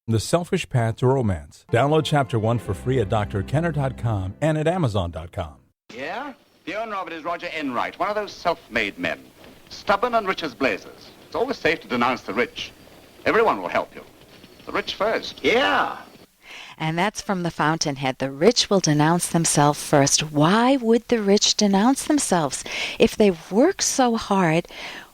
The Selfish Path to Romance. Download Chapter 1 for free at drkenner.com and at amazon.com. Yeah? The owner of it is Roger Enright, one of those self-made men. Stubborn and rich as blazes. It's always safe to denounce the rich. Everyone will help you. The rich first. Yeah. And that's from The Fountainhead. The rich will denounce themselves first. Why would the rich denounce themselves? If they work so hard,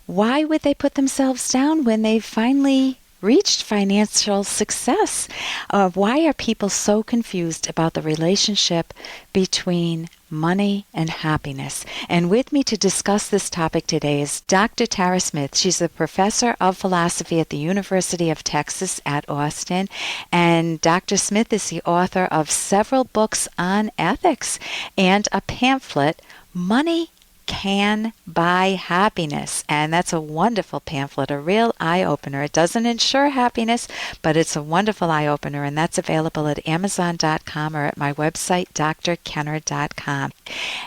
why would they put themselves down when they finally reached financial success? Why are people so confused about the relationship between money and happiness? And with me to discuss this topic today is Dr. Tara Smith. She's a professor of philosophy at the University of Texas at Austin. And Dr. Smith is the author of several books on ethics and a pamphlet, Money Can Buy Happiness. And that's a wonderful pamphlet, a real eye-opener. It doesn't ensure happiness, but it's a wonderful eye-opener, and that's available at amazon.com or at my website, drkenner.com.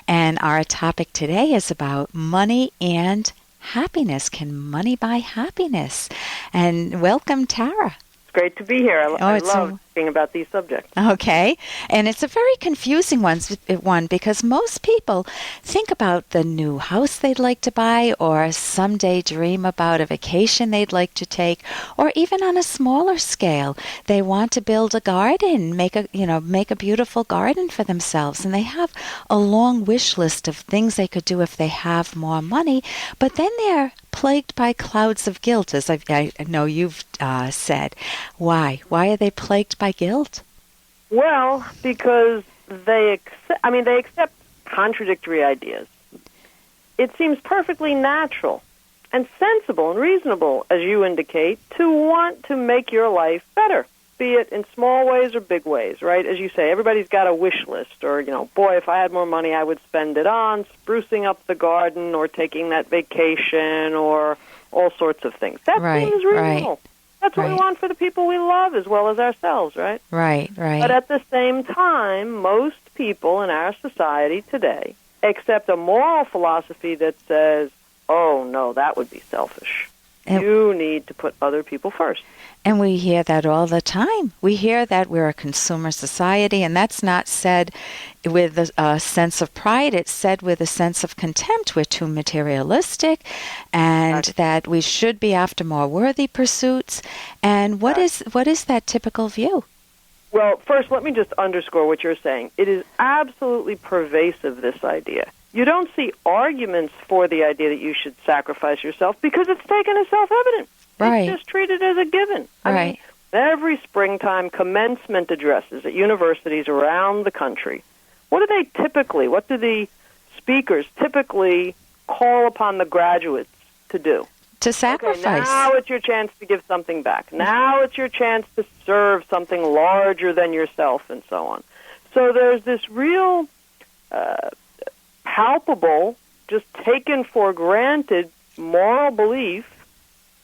And our topic today is about money and happiness. Can money buy happiness? And welcome, Tara. Great to be here. I love talking about these subjects. Okay. And it's a very confusing one because most people think about the new house they'd like to buy or someday dream about a vacation they'd like to take, or even on a smaller scale, they want to build a garden, make a beautiful garden for themselves, and they have a long wish list of things they could do if they have more money, but then they're plagued by clouds of guilt, as I know you've said. Why? Why are they plagued by guilt? Well, because they accept contradictory ideas. It seems perfectly natural and sensible and reasonable, as you indicate, to want to make your life better, be it in small ways or big ways, right? As you say, everybody's got a wish list, or, boy, if I had more money, I would spend it on sprucing up the garden or taking that vacation or all sorts of things. That seems reasonable. Right. That's what we want for the people we love as well as ourselves, right? Right. But at the same time, most people in our society today accept a moral philosophy that says, oh, no, that would be selfish. You need to put other people first. And we hear that all the time. We hear that we're a consumer society, and that's not said with a sense of pride. It's said with a sense of contempt. We're too materialistic, and that we should be after more worthy pursuits. And what is that typical view? Well, first, let me just underscore what you're saying. It is absolutely pervasive, this idea. You don't see arguments for the idea that you should sacrifice yourself because it's taken as self-evident. Right. It's just treated as a given. I mean, every springtime commencement addresses at universities around the country, what do the speakers typically call upon the graduates to do? To sacrifice. Okay, now it's your chance to give something back. Now it's your chance to serve something larger than yourself, and so on. So there's this real palpable, just taken for granted moral belief.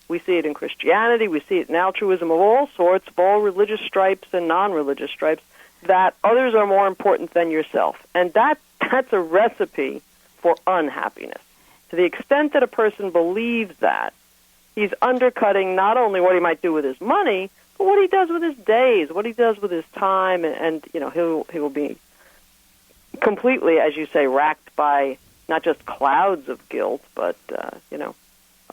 We see it in Christianity, we see it in altruism of all sorts, of all religious stripes and non-religious stripes, that others are more important than yourself. And that's a recipe for unhappiness. To the extent that a person believes that, he's undercutting not only what he might do with his money, but what he does with his days, what he does with his time, and he will be completely, as you say, racked by not just clouds of guilt, but, a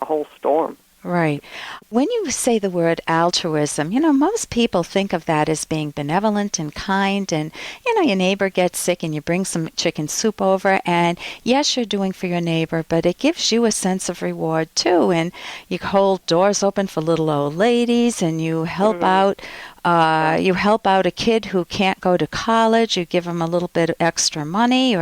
whole storm. Right. When you say the word altruism, most people think of that as being benevolent and kind, and, your neighbor gets sick and you bring some chicken soup over, and yes, you're doing for your neighbor, but it gives you a sense of reward too, and you hold doors open for little old ladies, and you help out a kid who can't go to college. You give them a little bit of extra money,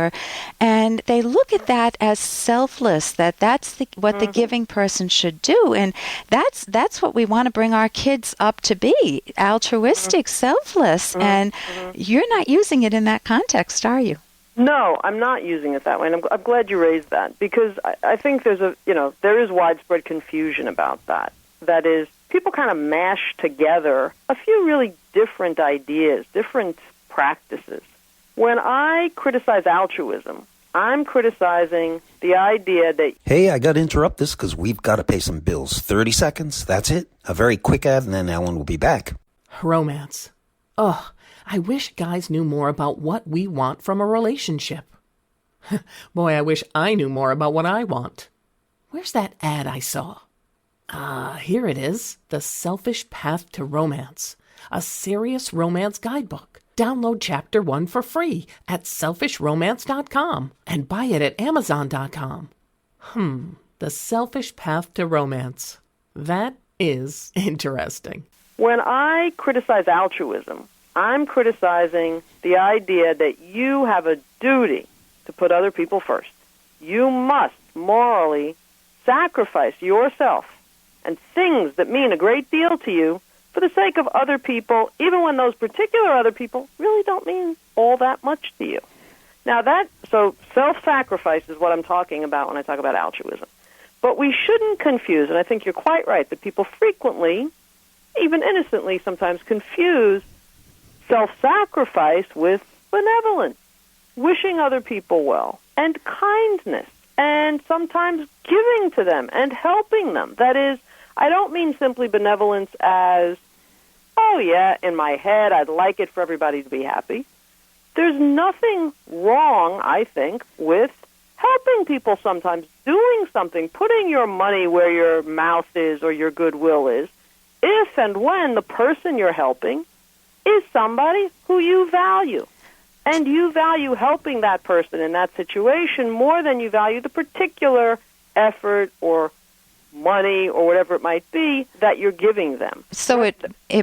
and they look at that as selfless. That's what the giving person should do, and that's what we want to bring our kids up to be: altruistic, selfless. And you're not using it in that context, are you? No, I'm not using it that way, and I'm glad you raised that, because I think there is widespread confusion about that. That is, people kind of mash together a few really different ideas, different practices. When I criticize altruism, I'm criticizing the idea that... Hey, I got to interrupt this because we've got to pay some bills. 30 seconds, that's it. A very quick ad, and then Ellen will be back. Romance. Ugh, I wish guys knew more about what we want from a relationship. Boy, I wish I knew more about what I want. Where's that ad I saw? Here it is. The Selfish Path to Romance. A serious romance guidebook. Download Chapter 1 for free at selfishromance.com and buy it at amazon.com. The Selfish Path to Romance. That is interesting. When I criticize altruism, I'm criticizing the idea that you have a duty to put other people first. You must morally sacrifice yourself and things that mean a great deal to you for the sake of other people, even when those particular other people really don't mean all that much to you. Now so self-sacrifice is what I'm talking about when I talk about altruism. But we shouldn't confuse, and I think you're quite right, that people frequently, even innocently sometimes, confuse self-sacrifice with benevolence, wishing other people well, and kindness, and sometimes giving to them and helping them. That is, I don't mean simply benevolence as, oh yeah, in my head I'd like it for everybody to be happy. There's nothing wrong, I think, with helping people sometimes, doing something, putting your money where your mouth is or your goodwill is, if and when the person you're helping is somebody who you value. And you value helping that person in that situation more than you value the particular effort or money or whatever it might be that you're giving them. So it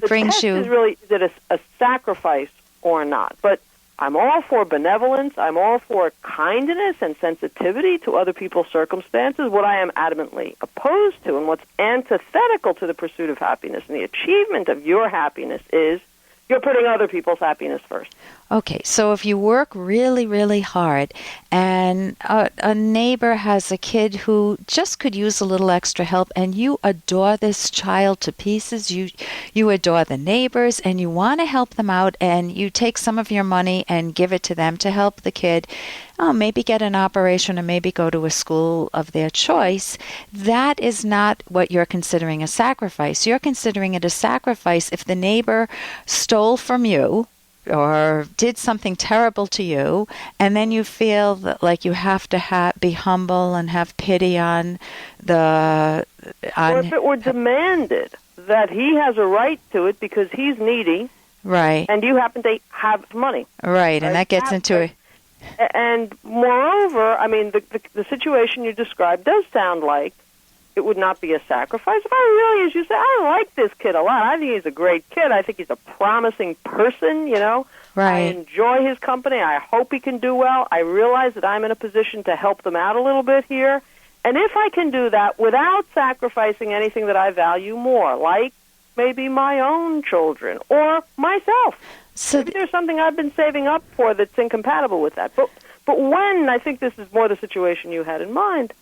brings you... The test is really, is it a sacrifice or not? But I'm all for benevolence. I'm all for kindness and sensitivity to other people's circumstances. What I am adamantly opposed to and what's antithetical to the pursuit of happiness and the achievement of your happiness is you're putting other people's happiness first. Okay, so if you work really, really hard and a neighbor has a kid who just could use a little extra help and you adore this child to pieces, you adore the neighbors and you want to help them out and you take some of your money and give it to them to help the kid, maybe get an operation or maybe go to a school of their choice, that is not what you're considering a sacrifice. You're considering it a sacrifice if the neighbor stole from you or did something terrible to you, and then you feel that, like you have to be humble and have pity on the... or if it were demanded that he has a right to it because he's needy, right, and you happen to have money. Right, and that gets into it. And moreover, I mean, the situation you described does sound like it would not be a sacrifice. If I really, as you say, I like this kid a lot. I think he's a great kid. I think he's a promising person, you know. Right. I enjoy his company. I hope he can do well. I realize that I'm in a position to help them out a little bit here. And if I can do that without sacrificing anything that I value more, like maybe my own children or myself, so maybe there's something I've been saving up for that's incompatible with that. But when, I think this is more the situation you had in mind,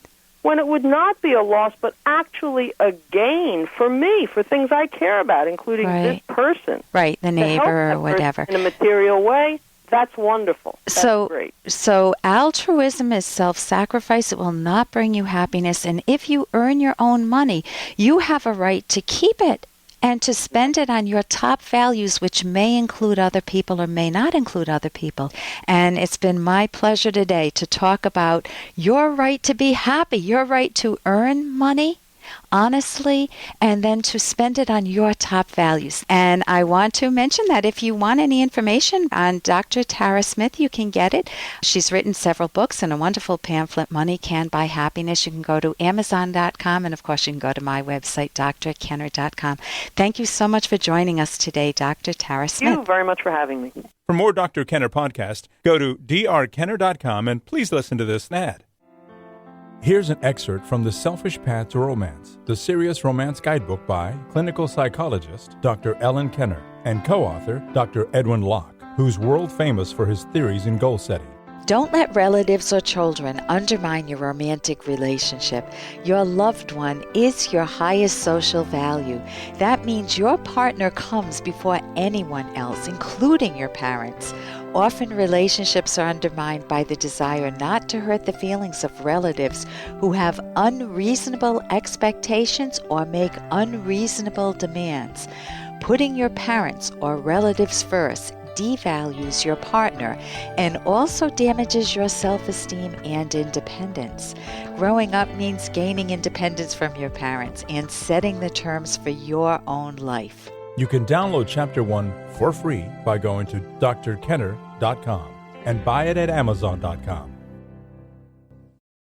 when it would not be a loss, but actually a gain for me, for things I care about, including this person. Right, the neighbor or whatever. In a material way, that's wonderful. That's great. So altruism is self-sacrifice. It will not bring you happiness. And if you earn your own money, you have a right to keep it and to spend it on your top values, which may include other people or may not include other people. And it's been my pleasure today to talk about your right to be happy, your right to earn money honestly, and then to spend it on your top values. And I want to mention that if you want any information on Dr. Tara Smith, you can get it. She's written several books and a wonderful pamphlet, Money Can Buy Happiness. You can go to Amazon.com, and of course you can go to my website, drkenner.com. Thank you so much for joining us today, Dr. Tara Smith. Thank you very much for having me. For more Dr. Kenner podcast, go to drkenner.com and please listen to this ad. Here's an excerpt from The Selfish Path to Romance, the Serious Romance Guidebook by clinical psychologist Dr. Ellen Kenner and co-author Dr. Edwin Locke, who's world famous for his theories in goal setting. Don't let relatives or children undermine your romantic relationship. Your loved one is your highest social value. That means your partner comes before anyone else, including your parents. Often relationships are undermined by the desire not to hurt the feelings of relatives who have unreasonable expectations or make unreasonable demands. Putting your parents or relatives first devalues your partner and also damages your self-esteem and independence. Growing up means gaining independence from your parents and setting the terms for your own life. You can download Chapter 1 for free by going to drkenner.com and buy it at amazon.com.